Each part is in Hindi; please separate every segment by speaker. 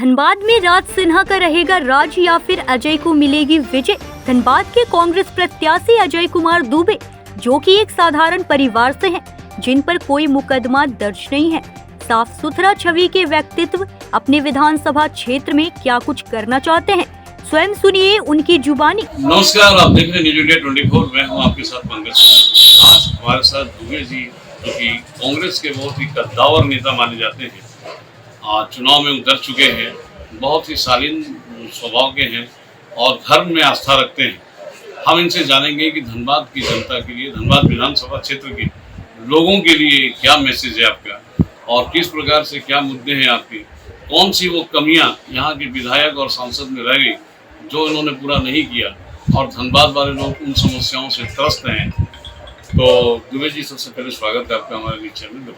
Speaker 1: धनबाद में राज सिन्हा का रहेगा राज या फिर अजय को मिलेगी विजय। धनबाद के कांग्रेस प्रत्याशी अजय कुमार दुबे, जो कि एक साधारण परिवार से हैं, जिन पर कोई मुकदमा दर्ज नहीं है, साफ सुथरा छवि के व्यक्तित्व अपने विधानसभा क्षेत्र में क्या कुछ करना चाहते हैं, स्वयं सुनिए उनकी जुबानी।
Speaker 2: नमस्कार, आप देख रहे हैं न्यूज इंडिया 24। मैं हूं आपके साथ पंकज। आज हमारे साथ दुबे जी, जो कि कांग्रेस के बहुत ही कद्दावर नेता माने जाते हैं, चुनाव में उतर चुके हैं, बहुत ही शालीन स्वभाव के हैं और धर्म में आस्था रखते हैं। हम इनसे जानेंगे कि धनबाद की जनता के लिए, धनबाद विधानसभा क्षेत्र के लोगों के लिए क्या मैसेज है आपका और किस प्रकार से क्या मुद्दे हैं आपके, कौन सी वो कमियां यहाँ के विधायक और सांसद में रह गई जो इन्होंने पूरा नहीं किया और धनबाद वाले लोग उन समस्याओं से त्रस्त हैं। तो दुबे जी, सबसे पहले स्वागत है आपका हमारे न्यूज चैनल में।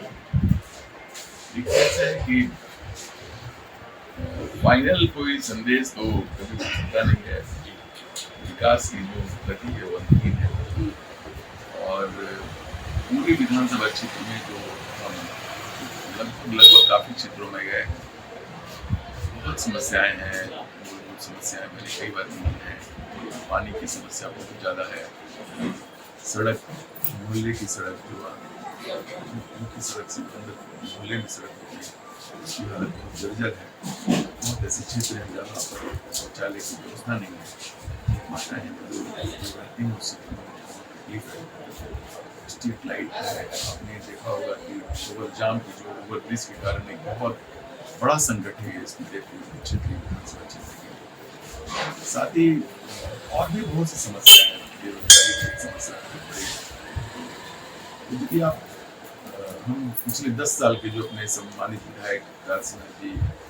Speaker 3: ऐसा है कि फाइनल कोई संदेश तो कभी मिलता नहीं है। विकास की जो गति है वो अंतहीन है और पूरी विधानसभा क्षेत्र में जो हम लगभग काफी क्षेत्रों में गए, बहुत समस्याएं हैं, मूलभूत समस्याएं मैंने कई बार सुनी है। पानी की समस्या बहुत ज़्यादा है, सड़क, मोहल्ले की सड़क जो मुख्य सड़क से मोहल्ले में सड़क होती है, उसकी हालत बहुत जर्जर है। बहुत ऐसे क्षेत्र हैं जहाँ पर शौचालय की व्यवस्था नहीं है, माताएं जो रहती हैं उससे तकलीफ है। स्ट्रीट लाइट है, आपने देखा होगा कि ओवर जाम की जो ओवर ब्रिज के कारण एक बहुत बड़ा संकट है इसकी क्षेत्रीय विधानसभा क्षेत्र के। साथ ही और भी बहुत सी समस्याएं हैं, बेरोजगारी की समस्या है। यदि आप हम पिछले 10 साल के जो अपने सम्मानित विधायक राज सिन्हा जी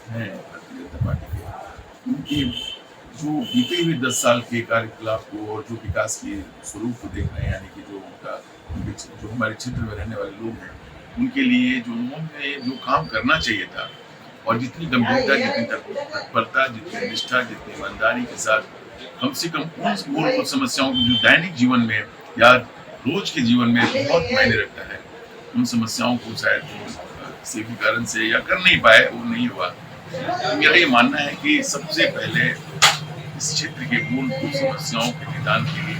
Speaker 3: हैं भारतीय जनता पार्टी के, उनके जो बीते हुए 10 साल के कार्यकलाप को और जो विकास के स्वरूप को देख रहे हैं, यानी कि जो उनका जो हमारे क्षेत्र में रहने वाले लोग हैं, उनके लिए जो उन्होंने जो काम करना चाहिए था और जितनी गंभीरता, जितनी तत्परता, जितनी निष्ठा, जितनी ईमानदारी के साथ कम से कम उन मूलभूत समस्याओं को जो दैनिक जीवन में या रोज के जीवन में बहुत मायने रखता है, उन समस्याओं को शायद किसी भी कारण से या कर नहीं पाए, वो नहीं हुआ। मेरा ये मानना है कि सबसे पहले इस क्षेत्र के मूलभूत समस्याओं के निदान के लिए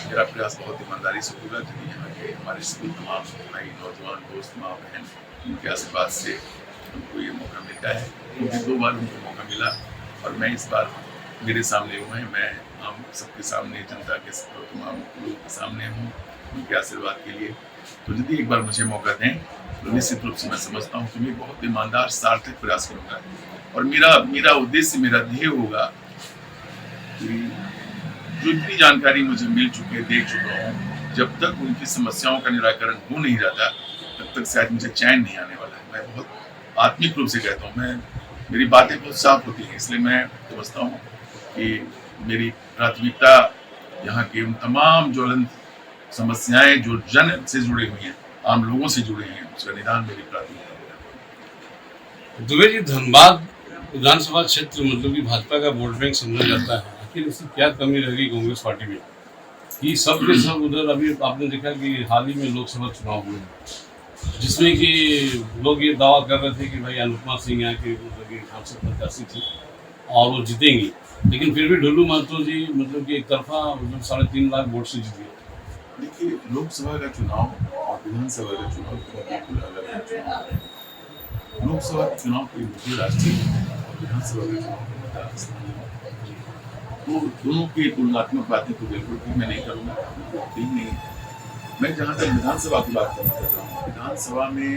Speaker 3: मेरा प्रयास बहुत ईमानदारी से होगा। यदि यहाँ के हमारे सभी तमाम भाई, नौजवान दोस्त, माँ बहन, उनके आशीर्वाद से उनको ये मौका मिलता है, क्योंकि 2 बार उनको मौका मिला और मैं इस बार मेरे सामने हुए हैं, मैं हम सबके सामने, जनता के तमाम लोगों के सामने हूँ उनके आशीर्वाद के लिए। तो यदि एक बार मुझे मौका दें तो निश्चित रूप से मैं समझता हूँ कि मैं बहुत ईमानदार, सार्थक प्रयास करूँगा और मेरा उद्देश्य, मेरा ध्येय होगा कि जो इतनी जानकारी मुझे मिल चुकी है, देख चुका हूँ, जब तक उनकी समस्याओं का निराकरण हो नहीं जाता तब तक शायद मुझे चैन नहीं आने वाला है। मैं बहुत आत्मिक रूप से कहता हूँ, मेरी बातें बहुत साफ होती हैं, इसलिए मैं समझता हूँ कि मेरी प्राथमिकता यहाँ के उन तमाम ज्वलंत समस्याएं जो जन से जुड़ी हुई हैं, आम लोगों से जुड़ी हैं, उसका निदान मेरी प्राथमिकता है।
Speaker 2: दुबे जी, धनबाद विधानसभा क्षेत्र मतलब कि भाजपा का वोट बैंक समझा जाता है, आखिर इसकी क्या कमी रहेगी कांग्रेस पार्टी में कि सब के सब उधर? अभी आपने देखा कि हाल ही में लोकसभा चुनाव हुए जिसमें कि लोग ये दावा कर रहे थे कि भाई अनुपमा सिंह यहाँ की सांसद प्रत्याशी थी और वो जीतेंगी, लेकिन फिर भी ढुल्लू महतो जी मतलब कि एक तरफा 3.5 लाख वोट से जीत गए।
Speaker 3: देखिए, लोकसभा का चुनाव और विधानसभा का चुनाव बिल्कुल अलग चुनाव है। लोकसभा का चुनाव कोई मुद्दे राष्ट्रीय है और विधानसभा का चुनाव मुद्दा स्थानीय है। तो दोनों की तुलनात्मक बातें तो बिल्कुल भी मैं नहीं करूँगा, नहीं। मैं जहाँ तक विधानसभा की बात करना चाहता हूँ, विधानसभा में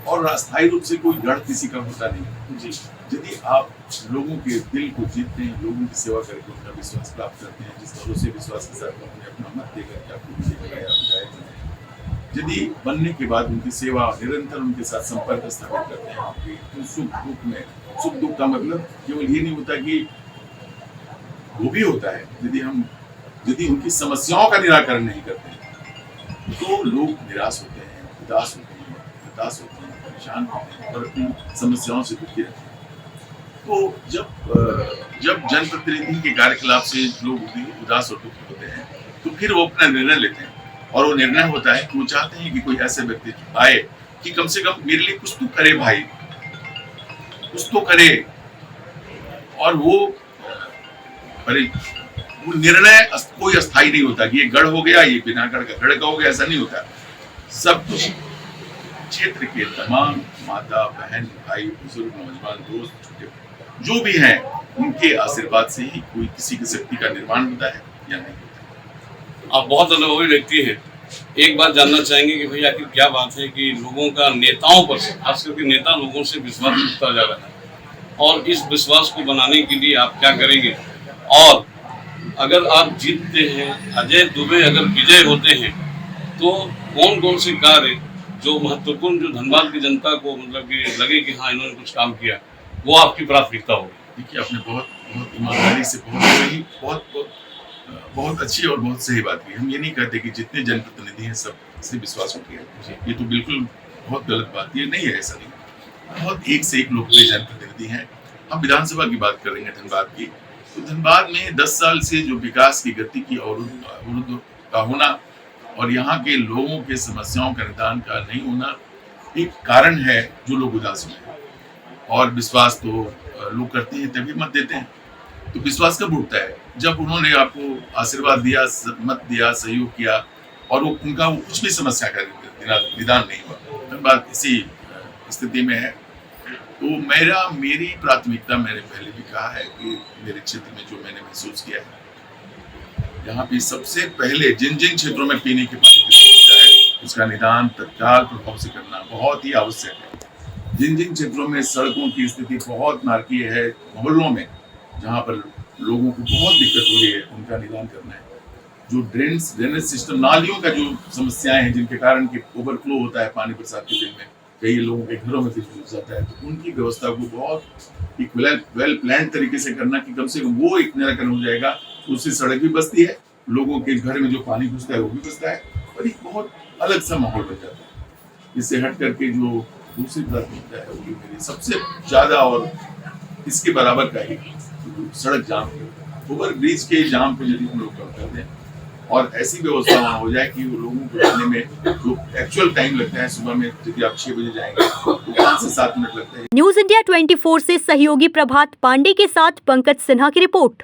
Speaker 3: और अस्थायी रूप से कोई गढ़ किसी का होता नहीं जी। यदि आप लोगों के दिल को जीतते हैं, लोगों की सेवा करके उनका विश्वास प्राप्त करते हैं, जिस भरोसे विश्वास के साथ उन्हें अपना मत देकर के आपको विजय या विधायक चुने, यदि बनने के बाद उनकी सेवा निरंतर उनके साथ संपर्क स्थापित करते हैं, आपकी सुख दुख का मतलब केवल ये नहीं होता कि वो भी होता है, यदि उनकी समस्याओं का निराकरण नहीं करते हैं तो लोग निराश होते हैं, उदास होते हैं, हताश होते हैं, परेशान होते हैं और अपनी समस्याओं से दुखी रहते हैं। तो जब जनप्रतिनिधि के कार्यकलाप से लोग उदास और दुखी होते हैं तो फिर वो अपना निर्णय लेते हैं और वो निर्णय होता है कि वो चाहते हैं कि कोई ऐसे व्यक्ति आए कि कम से कम मेरे लिए कुछ तो करे भाई। कुछ तो करे। और वो निर्णय कोई अस्थायी नहीं होता कि ये गढ़ हो गया, ये बिना गढ़ का गढ़ का हो गया, ऐसा नहीं होता। सब क्षेत्र के तमाम माता बहन भाई बुजुर्ग नौजवान दोस्त छोटे जो भी हैं, उनके आशीर्वाद से ही कोई किसी की शक्ति का निर्माण होता है या नहीं होता।
Speaker 2: आप बहुत अनुभवी व्यक्ति हैं, एक बात जानना चाहेंगे कि भैया आखिर क्या बात है कि लोगों का नेताओं पर से, खास करके नेता लोगों से विश्वास टूटता जा रहा है, और इस विश्वास को बनाने के लिए आप क्या करेंगे? और अगर आप जीतते हैं, अजय दुबे अगर विजय होते हैं, तो कौन कौन से कार्य जो महत्वपूर्ण, जो धनबाद की जनता को मतलब कि लगे कि हाँ इन्होंने कुछ काम किया, वो आपकी प्राथमिकता होगी?
Speaker 3: देखिए, आपने बहुत ईमानदारी से बहुत अच्छी और बहुत सही बात की। हम ये नहीं कहते कि जितने जनप्रतिनिधि हैं सब से विश्वास उठ गया, ये तो बिल्कुल बहुत गलत बात, ये नहीं है, ऐसा नहीं। बहुत एक से एक लोकप्रिय जनप्रतिनिधि हैं। हम विधानसभा की बात कर रहे हैं धनबाद की, तो धनबाद में 10 साल से जो विकास की गति की अवरुद्ध का होना और यहाँ के लोगों के समस्याओं का निदान का नहीं होना एक कारण है जो लोग उदास हुए। और विश्वास तो लोग करते हैं तभी मत देते हैं। तो विश्वास कब उठता है? जब उन्होंने आपको आशीर्वाद दिया, मत दिया, सहयोग किया और वो उनका कुछ भी समस्या का निदान नहीं हुआ। धनबाद इसी स्थिति में है। तो मेरी प्राथमिकता, मैंने पहले भी कहा है कि मेरे क्षेत्र में जो मैंने महसूस किया है, यहाँ पे सबसे पहले जिन क्षेत्रों में पीने के पानी की समस्या है उसका निदान तत्काल प्रभाव से करना बहुत ही आवश्यक है। जिन क्षेत्रों में सड़कों की स्थिति बहुत नारकीय है, मोहल्लों में जहाँ पर लोगों को बहुत दिक्कत हो रही है, उनका निदान करना है। जो ड्रेनेज सिस्टम, नालियों का जो समस्याएं हैं जिनके कारण कि ओवरफ्लो होता है पानी बरसात के दिन में, कई लोगों के घरों में घुस जाता है, तो उनकी व्यवस्था को बहुत एक वेल प्लान तरीके से करना कि कम से कम वो एक निराकरण हो जाएगा। उससे सड़क भी बचती है, लोगों के घर में जो पानी घुसता है वो भी बचता है, और एक बहुत अलग सा माहौल बन जाता है। इससे हट करके जो दूसरी प्राथमिकता है वो मेरी सबसे ज्यादा और इसके बराबर का ही सड़क जाम, ओवर ब्रिज के जाम को यदि हम लोग कम कर दें और ऐसी व्यवस्था वहाँ हो जाए कि लोगों को जाने में जो एक्चुअल टाइम लगता है, सुबह में यदि आप 6 बजे जाएंगे तो 5 से 7 मिनट लगते हैं।
Speaker 1: न्यूज इंडिया 24 से सहयोगी प्रभात पांडे के साथ पंकज सिन्हा की रिपोर्ट।